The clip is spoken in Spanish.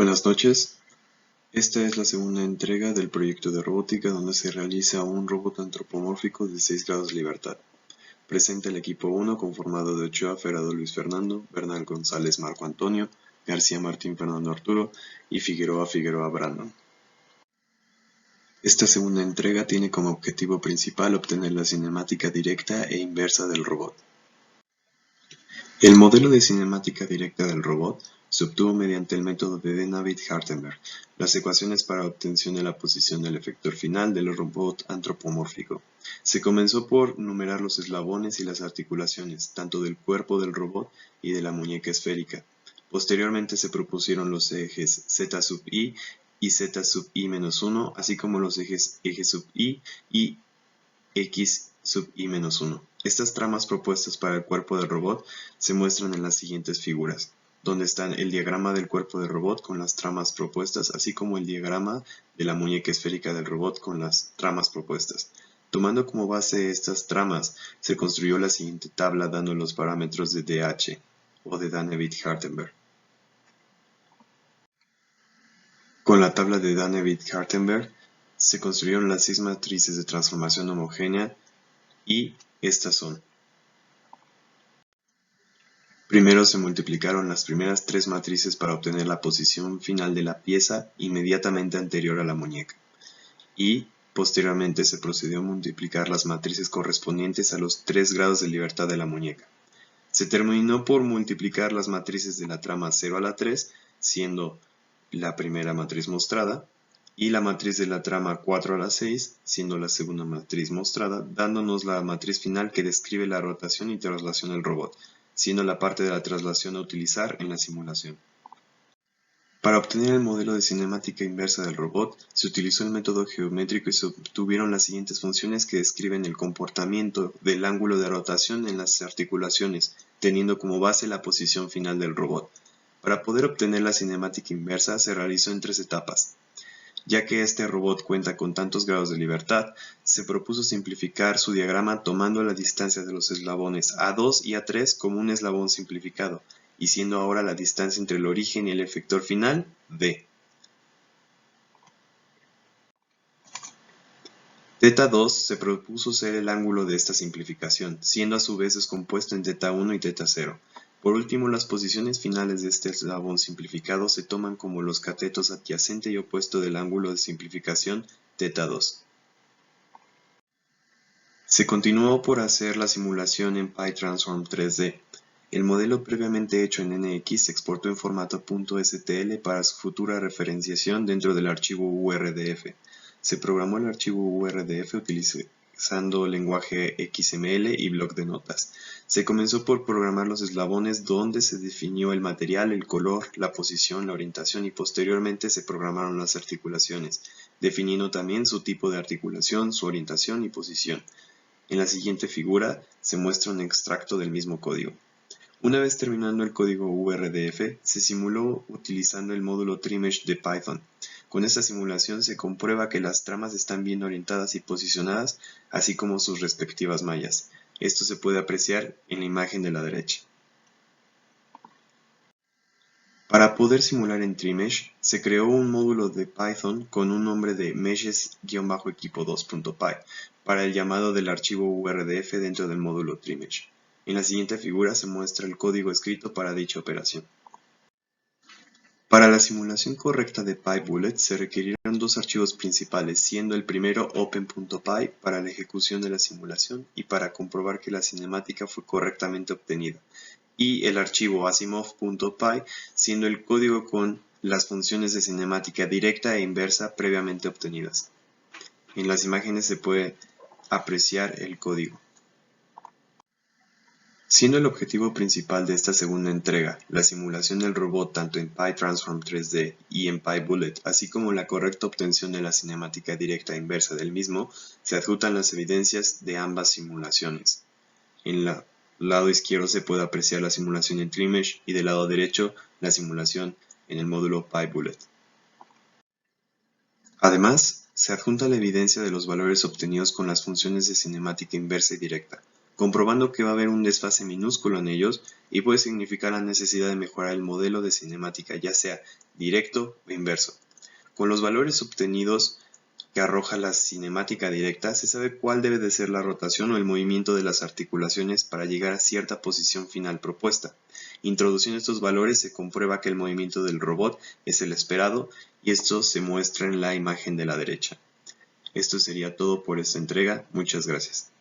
Buenas noches. Esta es la segunda entrega del proyecto de robótica donde se realiza un robot antropomórfico de 6 grados de libertad. Presenta el equipo 1 conformado de Ochoa Ferrado Luis Fernando, Bernal González Marco Antonio, García Martín Fernando Arturo y Figueroa Brandon. Esta segunda entrega tiene como objetivo principal obtener la cinemática directa e inversa del robot. El modelo de cinemática directa del robot se obtuvo mediante el método de Danavid-Hartenberg, las ecuaciones para obtención de la posición del efector final del robot antropomórfico. Se comenzó por numerar los eslabones y las articulaciones, tanto del cuerpo del robot y de la muñeca esférica. Posteriormente se propusieron los ejes Z sub i y Z sub i-1, así como los ejes eje sub i y x sub i-1. Estas tramas propuestas para el cuerpo del robot se muestran en las siguientes figuras, donde están el diagrama del cuerpo del robot con las tramas propuestas, así como el diagrama de la muñeca esférica del robot con las tramas propuestas. Tomando como base estas tramas, se construyó la siguiente tabla dando los parámetros de DH, o de Danavid-Hartenberg. Con la tabla de Danavid-Hartenberg, se construyeron las 6 matrices de transformación homogénea y estas son. Primero se multiplicaron las primeras 3 matrices para obtener la posición final de la pieza inmediatamente anterior a la muñeca. Y posteriormente se procedió a multiplicar las matrices correspondientes a los 3 grados de libertad de la muñeca. Se terminó por multiplicar las matrices de la trama 0 a la 3, siendo la primera matriz mostrada, y la matriz de la trama 4 a la 6, siendo la segunda matriz mostrada, dándonos la matriz final que describe la rotación y traslación del robot, siendo la parte de la traslación a utilizar en la simulación. Para obtener el modelo de cinemática inversa del robot, se utilizó el método geométrico y se obtuvieron las siguientes funciones que describen el comportamiento del ángulo de rotación en las articulaciones, teniendo como base la posición final del robot. Para poder obtener la cinemática inversa se realizó en 3 etapas. Ya que este robot cuenta con tantos grados de libertad, se propuso simplificar su diagrama tomando la distancia de los eslabones A2 y A3 como un eslabón simplificado, y siendo ahora la distancia entre el origen y el efector final D. Θ2 se propuso ser el ángulo de esta simplificación, siendo a su vez descompuesto en θ1 y θ0. Por último, las posiciones finales de este eslabón simplificado se toman como los catetos adyacente y opuesto del ángulo de simplificación θ2. Se continuó por hacer la simulación en PyTransform 3D. El modelo previamente hecho en NX se exportó en formato .stl para su futura referenciación dentro del archivo URDF. Se programó el archivo URDF utilizando lenguaje XML y bloc de notas. Se comenzó por programar los eslabones donde se definió el material, el color, la posición, la orientación y posteriormente se programaron las articulaciones, definiendo también su tipo de articulación, su orientación y posición. En la siguiente figura se muestra un extracto del mismo código. Una vez terminando el código URDF, se simuló utilizando el módulo TrimMesh de Python. Con esta simulación se comprueba que las tramas están bien orientadas y posicionadas, así como sus respectivas mallas. Esto se puede apreciar en la imagen de la derecha. Para poder simular en TrimMesh, se creó un módulo de Python con un nombre de meshes-equipo2.py para el llamado del archivo URDF dentro del módulo TrimMesh. En la siguiente figura se muestra el código escrito para dicha operación. Para la simulación correcta de PyBullet se requirieron 2 archivos principales, siendo el primero open.py para la ejecución de la simulación y para comprobar que la cinemática fue correctamente obtenida, y el archivo asimov.py siendo el código con las funciones de cinemática directa e inversa previamente obtenidas. En las imágenes se puede apreciar el código. Siendo el objetivo principal de esta segunda entrega la simulación del robot tanto en PyTransform 3D y en PyBullet, así como la correcta obtención de la cinemática directa e inversa del mismo, se adjuntan las evidencias de ambas simulaciones. En el lado izquierdo se puede apreciar la simulación en TrimMesh y del lado derecho la simulación en el módulo PyBullet. Además, se adjunta la evidencia de los valores obtenidos con las funciones de cinemática inversa y directa, comprobando que va a haber un desfase minúsculo en ellos y puede significar la necesidad de mejorar el modelo de cinemática, ya sea directo o inverso. Con los valores obtenidos que arroja la cinemática directa, se sabe cuál debe de ser la rotación o el movimiento de las articulaciones para llegar a cierta posición final propuesta. Introduciendo estos valores se comprueba que el movimiento del robot es el esperado y esto se muestra en la imagen de la derecha. Esto sería todo por esta entrega. Muchas gracias.